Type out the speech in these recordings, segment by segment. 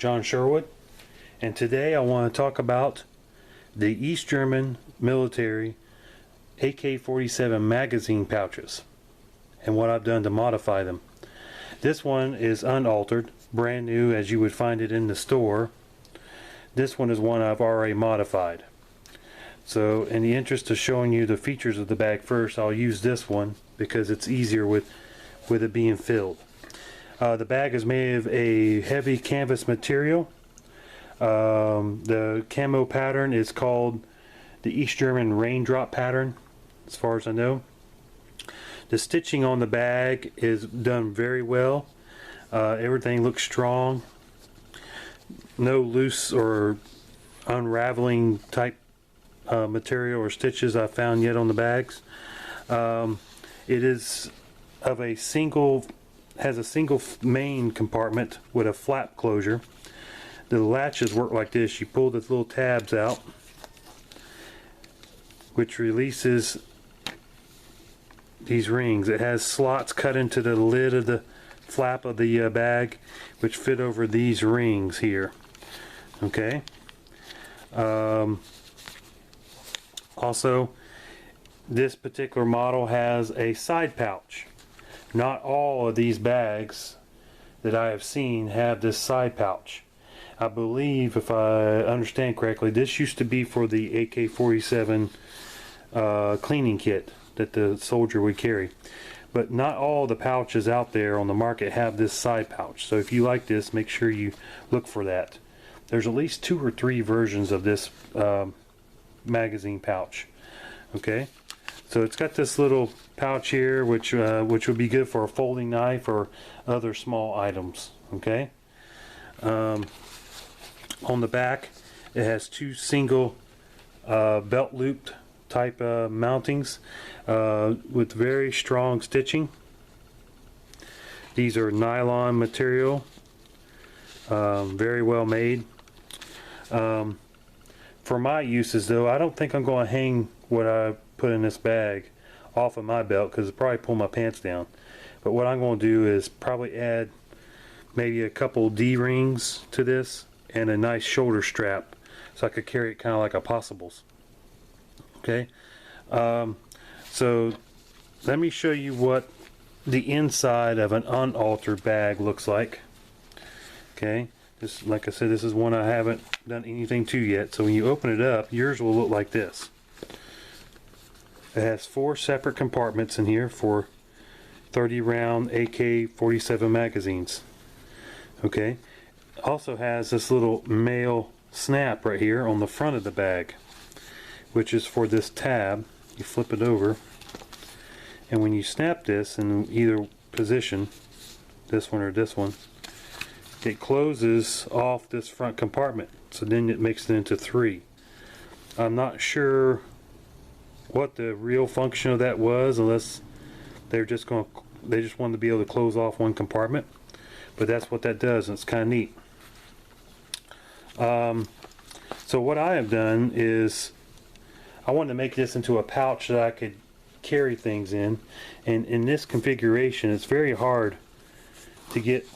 John Sherwood, and today I want to talk about the East German military AK-47 magazine pouches and what I've done to modify them. This one is unaltered, brand new as you would find it in the store. This one is one I've already modified. So in the interest of showing you the features of the bag first, I'll use this one because it's easier with it being filled. The bag is made of a heavy canvas material. The camo pattern is called the East German raindrop pattern, as far as I know. The stitching on the bag is done very well. Everything looks strong. No loose or unraveling type material or stitches I've found yet on the bags. It is of a single, has a single main compartment with a flap closure. The latches work like this. You pull the little tabs out, which releases these rings. It has slots cut into the lid of the flap of the bag, which fit over these rings here. Okay. Also, this particular model has a side pouch. Not all of these bags that I have seen have this side pouch. I believe, if I understand correctly, this used to be for the AK-47 cleaning kit that the soldier would carry. But not all the pouches out there on the market have this side pouch. So if you like this, make sure you look for that. There's at least 2 or 3 versions of this magazine pouch. Okay, so it's got this little pouch here, which would be good for a folding knife or other small items. Okay. On the back, it has 2 single belt looped type mountings with very strong stitching. These are nylon material, very well made. For my uses though, I don't think I'm going to hang what I put in this bag off of my belt because it'll probably pull my pants down. But what I'm going to do is probably add maybe a couple D-rings to this and a nice shoulder strap so I could carry it kind of like a possibles. Okay, so let me show you what the inside of an unaltered bag looks like. Okay, this, like I said, this is one I haven't done anything to yet. So when you open it up, yours will look like this. It has 4 separate compartments in here for 30 round AK-47 magazines. Okay, also has this little male snap right here on the front of the bag, which is for this tab. You flip it over, and when you snap this in either position, this one or this one, it closes off this front compartment, so then it makes it into 3. I'm not sure what the real function of that was, unless they just wanted to be able to close off one compartment, but that's what that does, and it's kind of neat. So what I have done is I wanted to make this into a pouch that I could carry things in, and in this configuration it's very hard to get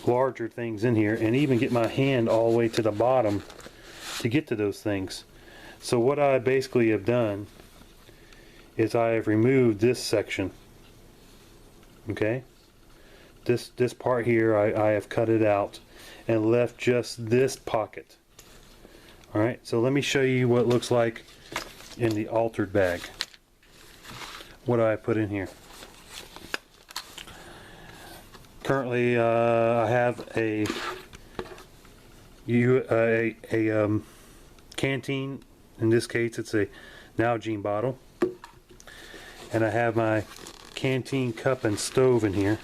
larger things in here and even get my hand all the way to the bottom to get to those things. So what I basically have done is I have removed this section. Okay, this part here I have cut it out and left just this pocket. Alright, so let me show you what it looks like in the altered bag. What do I put in here? Currently I have a Canteen, in this case it's a Nalgene bottle, and I have my Canteen Cup and stove in here.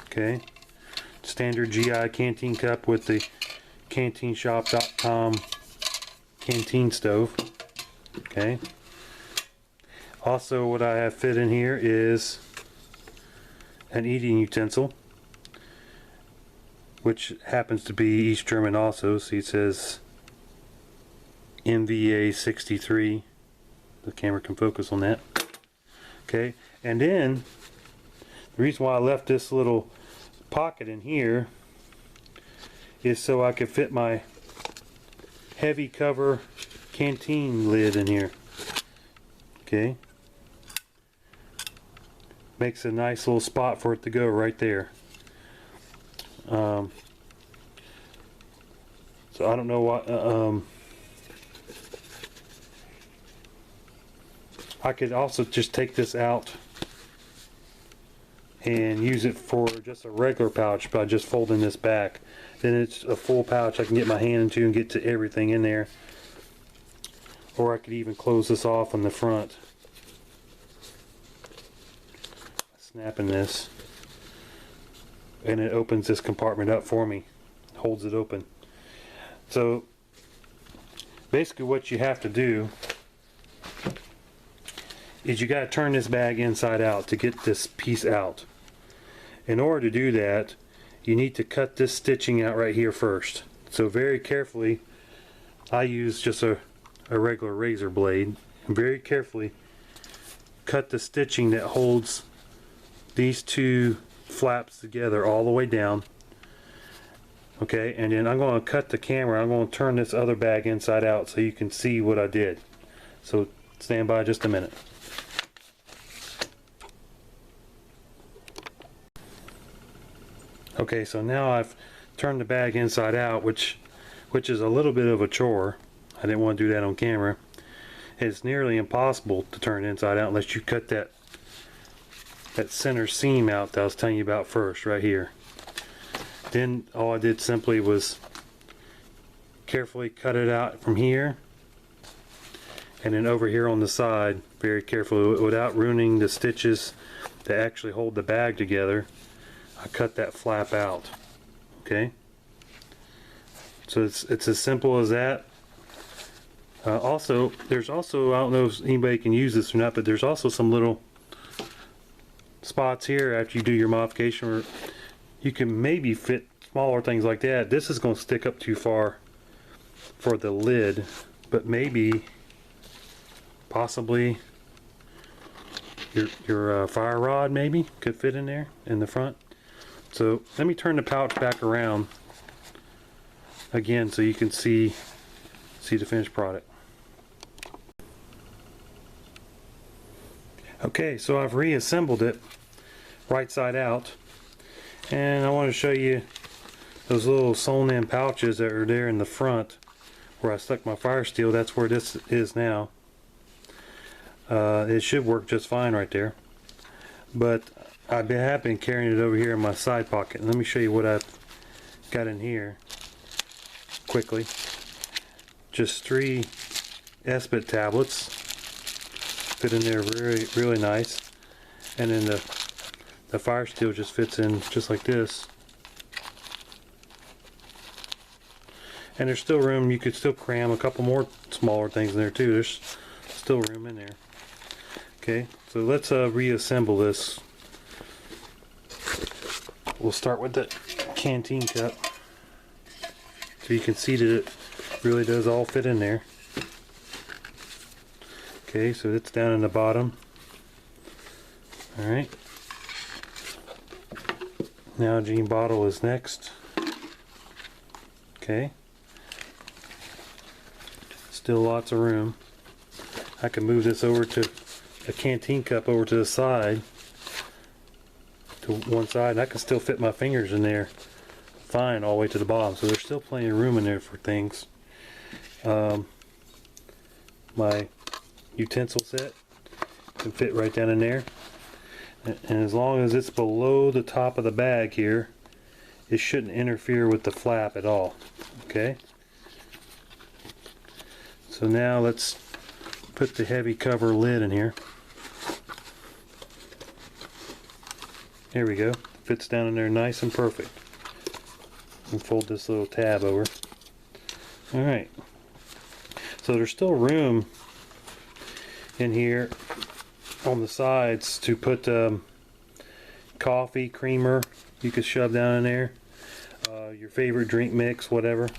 Okay, standard GI Canteen Cup with the canteenshop.com canteen stove. Okay, also what I have fit in here is an eating utensil, which happens to be East German also. See, it says MVA 63. The camera can focus on that. Okay, and then The reason why I left this little pocket in here is so I could fit my heavy cover canteen lid in here. Okay. Makes a nice little spot for it to go right there. So I don't know what I could also just take this out and use it for just a regular pouch by just folding this back. Then it's a full pouch I can get my hand into and get to everything in there. Or I could even close this off on the front. Snapping this, and it opens this compartment up for me, holds it open. So basically what you have to do is you got to turn this bag inside out to get this piece out. In order to do that, you need to cut this stitching out right here first. So very carefully, I use just a regular razor blade, and very carefully cut the stitching that holds these two flaps together all the way down. Okay, and then I'm going to cut the camera. I'm going to turn this other bag inside out so you can see what I did. So stand by just a minute. Okay, so now I've turned the bag inside out, which is a little bit of a chore. I didn't want to do that on camera. It's nearly impossible to turn it inside out unless you cut that center seam out that I was telling you about first, right here. Then all I did simply was carefully cut it out from here, and then over here on the side, very carefully, without ruining the stitches that actually hold the bag together, I cut that flap out. Okay, so it's as simple as that. Also, there's also, I don't know if anybody can use this or not, but there's also some little spots here after you do your modification where you can maybe fit smaller things like that. This is going to stick up too far for the lid, but maybe possibly your fire rod maybe could fit in there in the front. So let me turn the pouch back around again so you can see the finished product. Okay, so I've reassembled it right side out, and I want to show you those little sewn in pouches that are there in the front where I stuck my fire steel. That's where this is now. It should work just fine right there, but have been carrying it over here in my side pocket. Let me show you what I've got in here quickly. Just 3 Espit tablets fit in there really nice, and then the fire steel just fits in just like this. And there's still room, you could still cram a couple more smaller things in there too. There's still room in there. Okay, so let's reassemble this. We'll start with the Canteen Cup, so you can see that it really does all fit in there. Okay, so it's down in the bottom. Alright. Nalgene bottle is next. Okay. Still lots of room. I can move this over to a Canteen Cup over to the side, to one side, and I can still fit my fingers in there fine all the way to the bottom. So there's still plenty of room in there for things. My utensil set can fit right down in there, and as long as it's below the top of the bag here, it shouldn't interfere with the flap at all. Okay, so now let's put the heavy cover lid in here. There we go, fits down in there nice and perfect. And fold this little tab over. Alright, so there's still room in here on the sides to put coffee, creamer you could shove down in there, your favorite drink mix, whatever,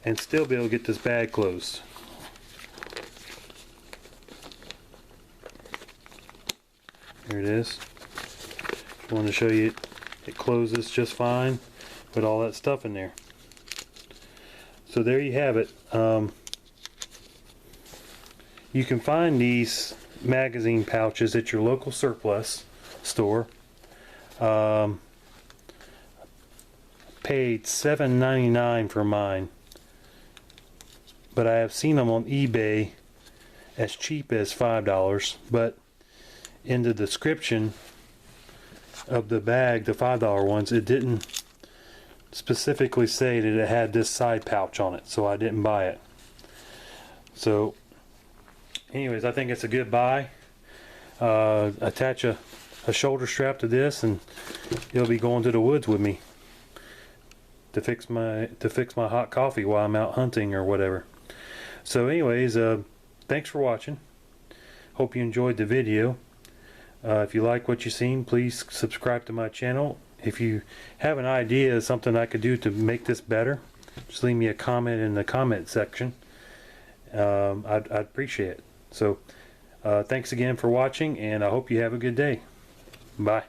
and still be able to get this bag closed. There it is. wanted to show you it closes just fine with all that stuff in there. So there you have it. You can find these magazine pouches at your local surplus store. Paid $7.99 for mine, but I have seen them on eBay as cheap as $5. But in the description of the bag, the $5 ones, it didn't specifically say that it had this side pouch on it, so I didn't buy it. So anyways, I think it's a good buy. Attach a shoulder strap to this and it'll be going to the woods with me to fix my hot coffee while I'm out hunting or whatever. So anyways, thanks for watching. Hope you enjoyed the video. If you like what you've seen, please subscribe to my channel. If you have an idea of something I could do to make this better, just leave me a comment in the comment section. I'd appreciate it. So thanks again for watching, and I hope you have a good day. Bye.